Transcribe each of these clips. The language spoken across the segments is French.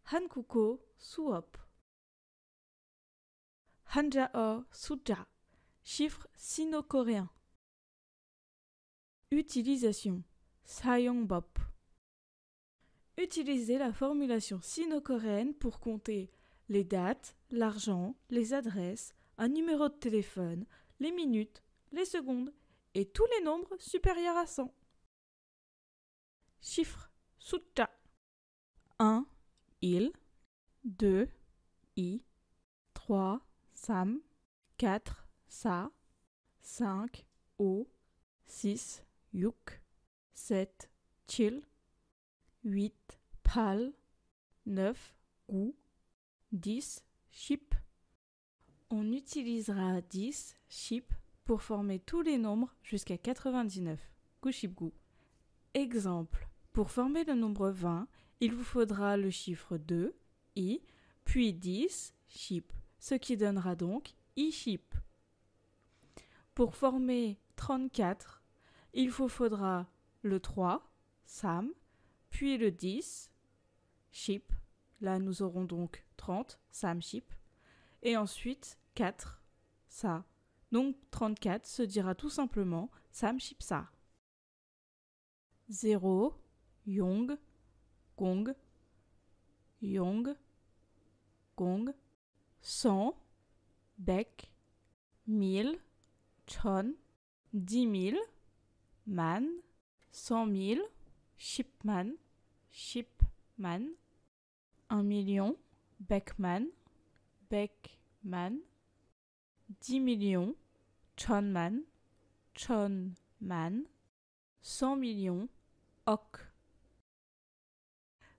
한국어 수업. 한자어 숫자. Chiffres sino-coréens. Utilisation. 사용법. Utilisez la formulation sino-coréenne pour compter les dates, l'argent, les adresses, un numéro de téléphone, les minutes, les secondes et tous les nombres supérieurs à 100. Chiffres. 숫자. 1. Il. 2. I. 3. Sam. 4. Sa. 5. O. 6. Yuk. 7. Chil. 8. Pal. 9. Gu. 10. Chip. On utilisera 10, chip, pour former tous les nombres jusqu'à 99. Gu chip gu. Exemple. Pour former le nombre 20, il vous faudra le chiffre 2, I, puis 10, chip, ce qui donnera donc I chip. Pour former 34, il vous faudra le 3, Sam, puis le 10, chip, là nous aurons donc 30, Sam chip, et ensuite 4, Sa. Donc 34 se dira tout simplement Sam chip Sa. 0, Yong, Gong, Yong, Gong, 100, Bek, 1000, Chon, 10 000, Man, 100 000, Shipman, Shipman, 1 million, Beckman, Beckman, 10 millions, Chonman, Chonman, 100 millions, Ok.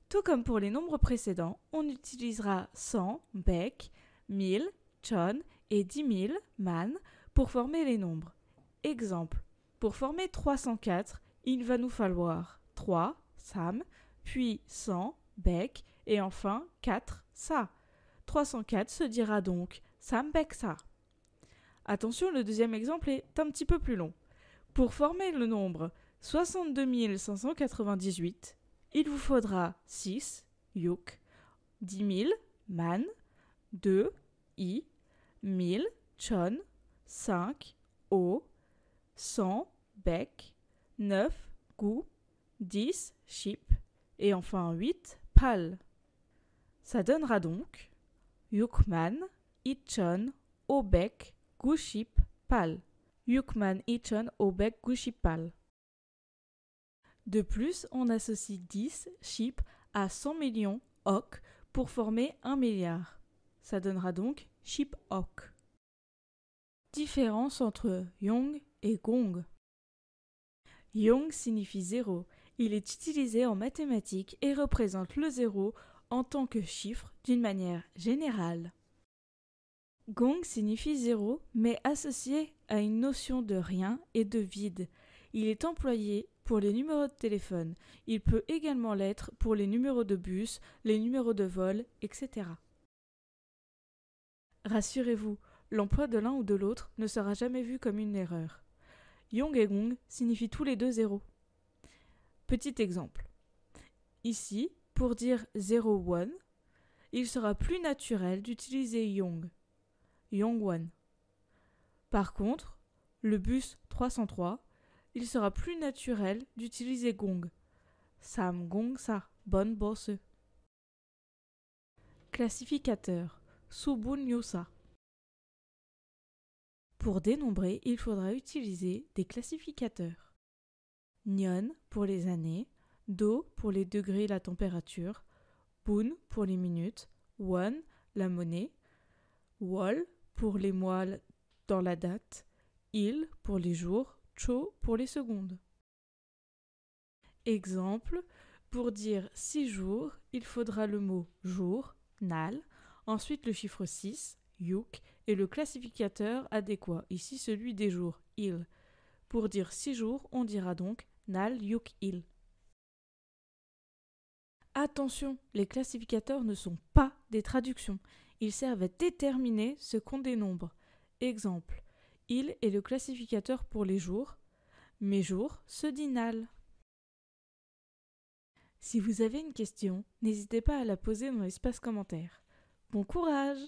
Tout comme pour les nombres précédents, on utilisera 100, Beck, 1000, Chon et 10 000, Man, pour former les nombres. Exemple, pour former 304, il va nous falloir 3, Sam, puis 100, Beck, et enfin 4, Sa. 304 se dira donc Sam, Beck, Sa. Attention, le deuxième exemple est un petit peu plus long. Pour former le nombre 62 598, il vous faudra 6, Yuk, 10 000, Man, 2, I, 1000, Chon, 5, O, 100, Beck, 9, Gu, 10, Chip, et enfin 8, Pal. Ça donnera donc Yukman, Ichon, Obek, Gu, Chip, Pal. Yukman, Ichon, Obek, Gu, Chip, Pal. De plus, on associe 10 chip à 100 millions ok pour former 1 milliard. Ça donnera donc chip ok. Différence entre Yong et Gong. Yong signifie 0. Il est utilisé en mathématiques et représente le 0 en tant que chiffre d'une manière générale. Gong signifie 0 mais associé à une notion de rien et de vide. Il est employé pour les numéros de téléphone. Il peut également l'être pour les numéros de bus, les numéros de vol, etc. Rassurez-vous, l'emploi de l'un ou de l'autre ne sera jamais vu comme une erreur. Yong et Gong signifient tous les deux 0. Petit exemple. Ici, pour dire 01, il sera plus naturel d'utiliser Yong. Yongwon. Par contre, le bus 303, il sera plus naturel d'utiliser Gong. Sam Gong Sa, bonne bosse. Classificateur. Subun Yosa. Pour dénombrer, il faudra utiliser des classificateurs. Nyon pour les années, Do pour les degrés et la température, Bun pour les minutes, Won la monnaie, Wol pour les mois dans la date, Il pour les jours, Cho pour les secondes. Exemple, pour dire 6 jours, il faudra le mot jour, Nal, ensuite le chiffre 6, Yuk, et le classificateur adéquat, ici celui des jours, Il. Pour dire 6 jours, on dira donc Nal Yuk Il. Attention, les classificateurs ne sont pas des traductions. Ils servent à déterminer ce qu'ont des nombres. Exemple, Il est le classificateur pour les jours. Mes jours se dit Nal. Si vous avez une question, n'hésitez pas à la poser dans l'espace commentaire. Bon courage!